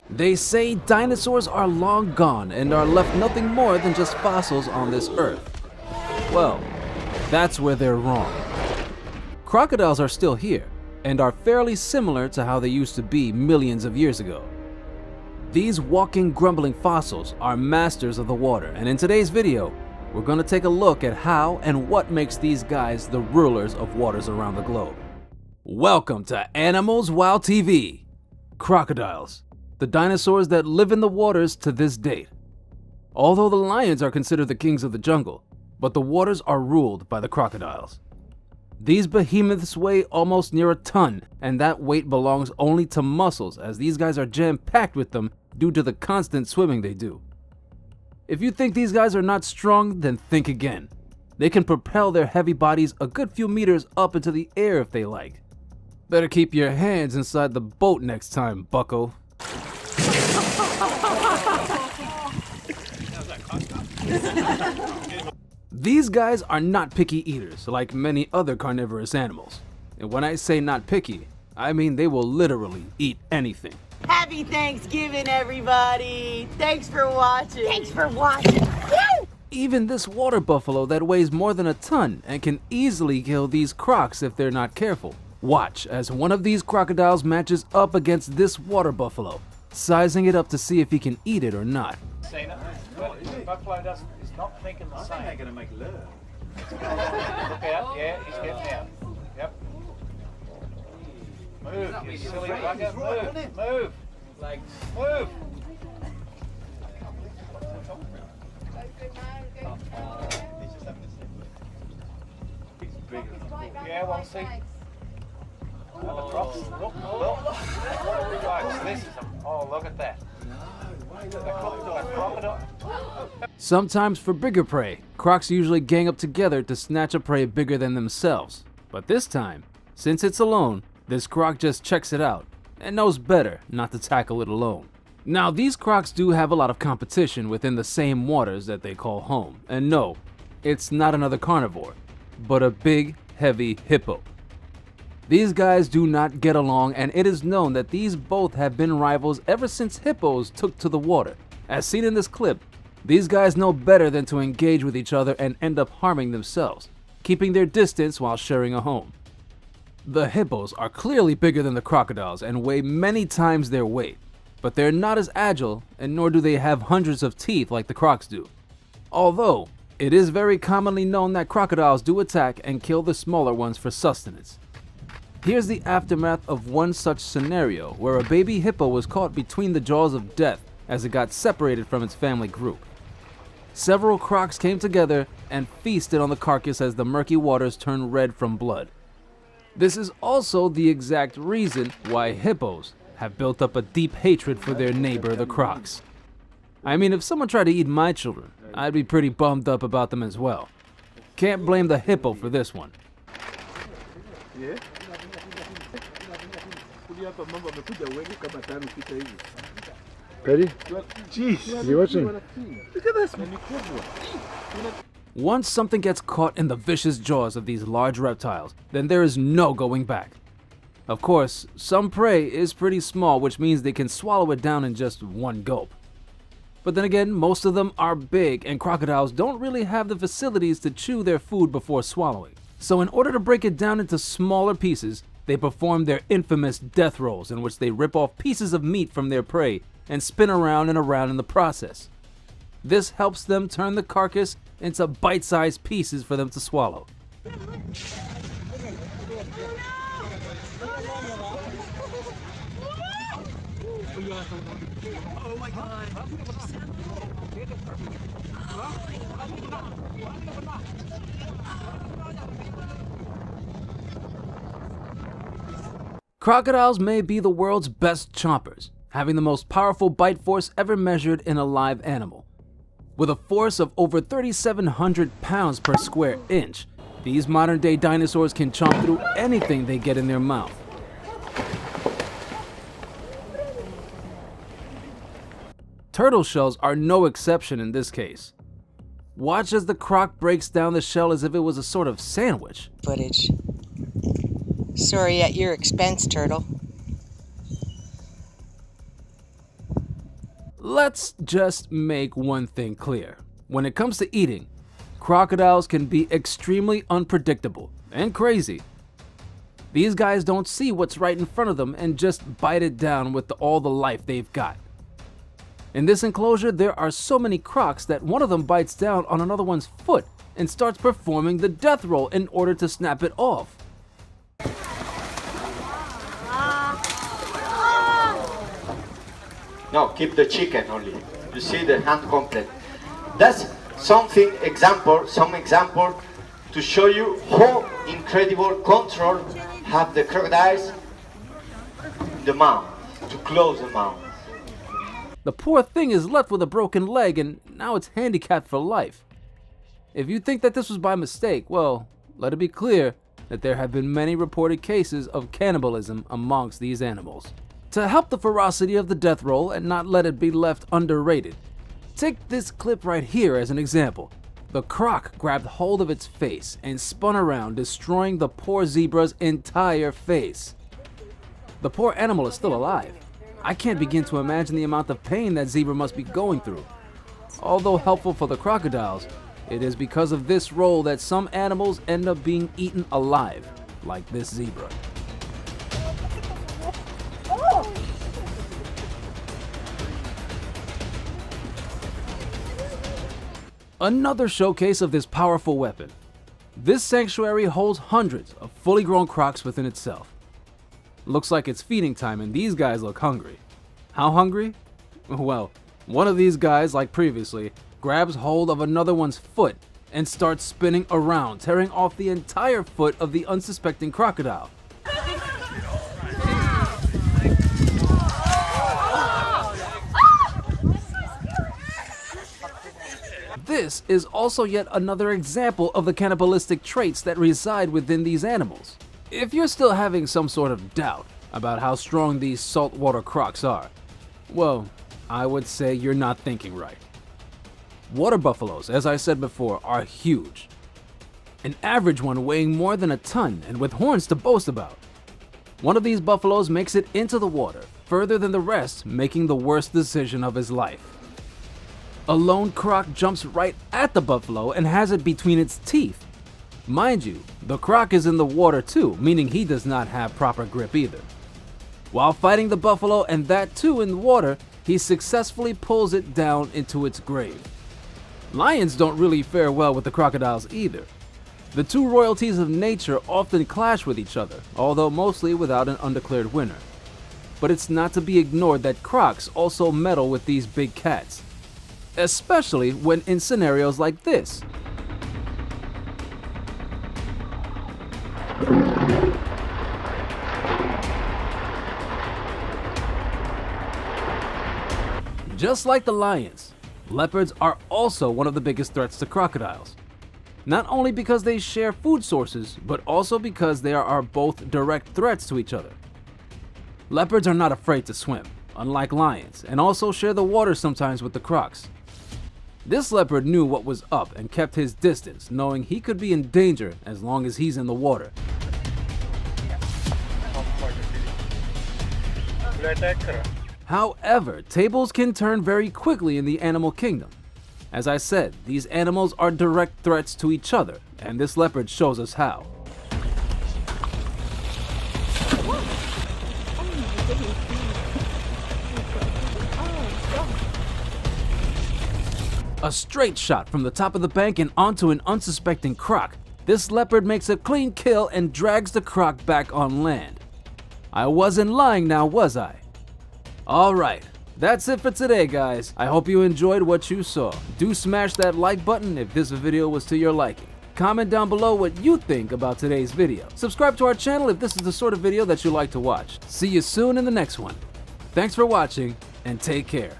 They say dinosaurs are long gone and are left nothing more than just fossils on this earth. Well, that's where they're wrong. Crocodiles are still here and are fairly similar to how they used to be millions of years ago. These walking, grumbling fossils are masters of the water, and in today's video, we're going to take a look at how and what makes these guys the rulers of waters around the globe. Welcome to Animals Wow TV. Crocodiles, the dinosaurs that live in the waters to this date. Although the lions are considered the kings of the jungle, but the waters are ruled by the crocodiles. These behemoths weigh almost near a ton, and that weight belongs only to muscles, as these guys are jam-packed with them due to the constant swimming they do. If you think these guys are not strong, then think again. They can propel their heavy bodies a good few meters up into the air if they like. Better keep your hands inside the boat next time, bucko. These guys are not picky eaters like many other carnivorous animals. And when I say not picky, I mean they will literally eat anything. Happy Thanksgiving, everybody! Thanks for watching! Thanks for watching! Woo! Even this water buffalo that weighs more than a ton and can easily kill these crocs if they're not careful. Watch as one of these crocodiles matches up against this water buffalo, sizing it up to see if he can eat it or not. Buffalo doesn't, is not thinking the same. They're going to make lure. Look out, yeah, he's getting out. Yep. Move, you silly bugger. Move, move. Like, move. Yeah, well, see. The drops. Look. Folks, this is oh, look at that. Sometimes for bigger prey, crocs usually gang up together to snatch a prey bigger than themselves. But this time, since it's alone, this croc just checks it out and knows better not to tackle it alone. Now, these crocs do have a lot of competition within the same waters that they call home. And no, it's not another carnivore, but a big, heavy hippo. These guys do not get along, and it is known that these both have been rivals ever since hippos took to the water. As seen in this clip, these guys know better than to engage with each other and end up harming themselves, keeping their distance while sharing a home. The hippos are clearly bigger than the crocodiles and weigh many times their weight, but they're not as agile, and nor do they have hundreds of teeth like the crocs do. Although, it is very commonly known that crocodiles do attack and kill the smaller ones for sustenance. Here's the aftermath of one such scenario where a baby hippo was caught between the jaws of death as it got separated from its family group. Several crocs came together and feasted on the carcass as the murky waters turned red from blood. This is also the exact reason why hippos have built up a deep hatred for their neighbor, the crocs. I mean, if someone tried to eat my children, I'd be pretty bummed up about them as well. Can't blame the hippo for this one. Yeah. Ready? Jeez. You watching? Look at this. Once something gets caught in the vicious jaws of these large reptiles, then there is no going back. Of course, some prey is pretty small, which means they can swallow it down in just one gulp. But then again, most of them are big, and crocodiles don't really have the facilities to chew their food before swallowing. So in order to break it down into smaller pieces, they perform their infamous death rolls, in which they rip off pieces of meat from their prey and spin around and around in the process. This helps them turn the carcass into bite-sized pieces for them to swallow. Crocodiles may be the world's best chompers, having the most powerful bite force ever measured in a live animal. With a force of over 3,700 pounds per square inch, these modern-day dinosaurs can chomp through anything they get in their mouth. Turtle shells are no exception in this case. Watch as the croc breaks down the shell as if it was a sort of sandwich. Footage. Sorry, at your expense, turtle. Let's just make one thing clear. When it comes to eating, crocodiles can be extremely unpredictable and crazy. These guys don't see what's right in front of them and just bite it down with all the life they've got. In this enclosure, there are so many crocs that one of them bites down on another one's foot and starts performing the death roll in order to snap it off. No, keep the chicken only. You see the hand complete. That's some example to show you how incredible control have the crocodiles in the mouth, to close the mouth. The poor thing is left with a broken leg and now it's handicapped for life. If you think that this was by mistake, well, let it be clear that there have been many reported cases of cannibalism amongst these animals. To help the ferocity of the death roll and not let it be left underrated, take this clip right here as an example. The croc grabbed hold of its face and spun around, destroying the poor zebra's entire face. The poor animal is still alive. I can't begin to imagine the amount of pain that zebra must be going through. Although helpful for the crocodiles, it is because of this roll that some animals end up being eaten alive, like this zebra. Another showcase of this powerful weapon. This sanctuary holds hundreds of fully grown crocs within itself. Looks like it's feeding time and these guys look hungry. How hungry? Well, one of these guys, like previously, grabs hold of another one's foot and starts spinning around, tearing off the entire foot of the unsuspecting crocodile. This is also yet another example of the cannibalistic traits that reside within these animals. If you're still having some sort of doubt about how strong these saltwater crocs are, well, I would say you're not thinking right. Water buffaloes, as I said before, are huge. An average one weighing more than a ton and with horns to boast about. One of these buffaloes makes it into the water, further than the rest, making the worst decision of his life. A lone croc jumps right at the buffalo and has it between its teeth. Mind you, the croc is in the water too, meaning he does not have proper grip either. While fighting the buffalo, and that too in the water, he successfully pulls it down into its grave. Lions don't really fare well with the crocodiles either. The two royalties of nature often clash with each other, although mostly without an undeclared winner. But it's not to be ignored that crocs also meddle with these big cats, especially when in scenarios like this. Just like the lions, leopards are also one of the biggest threats to crocodiles. Not only because they share food sources, but also because they are both direct threats to each other. Leopards are not afraid to swim, unlike lions, and also share the water sometimes with the crocs. This leopard knew what was up and kept his distance, knowing he could be in danger as long as he's in the water. However, tables can turn very quickly in the animal kingdom. As I said, these animals are direct threats to each other, and this leopard shows us how. A straight shot from the top of the bank and onto an unsuspecting croc. This leopard makes a clean kill and drags the croc back on land. I wasn't lying now, was I? Alright, that's it for today, guys. I hope you enjoyed what you saw. Do smash that like button if this video was to your liking. Comment down below what you think about today's video. Subscribe to our channel if this is the sort of video that you like to watch. See you soon in the next one. Thanks for watching, and take care.